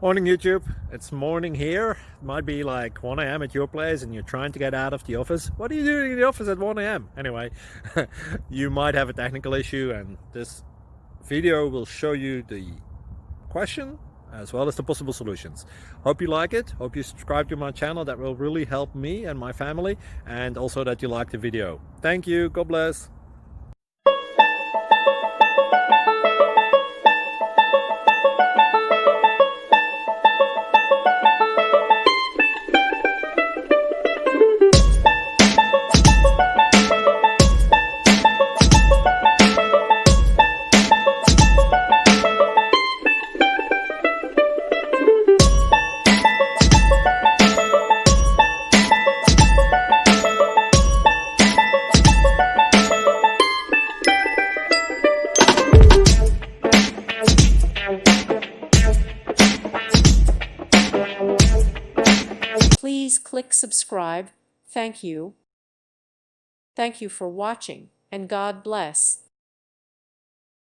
Morning YouTube, it's morning here. It might be like 1 a.m. at your place and you're trying to get out of the office. What are you doing in the office at 1 a.m? Anyway, you might have a technical issue and this video will show you the question as well as the possible solutions. Hope you like it, hope you subscribe to my channel. That will really help me and my family, and also that you like the video. Thank you, God bless. Please click subscribe. Thank you. Thank you for watching, and God bless.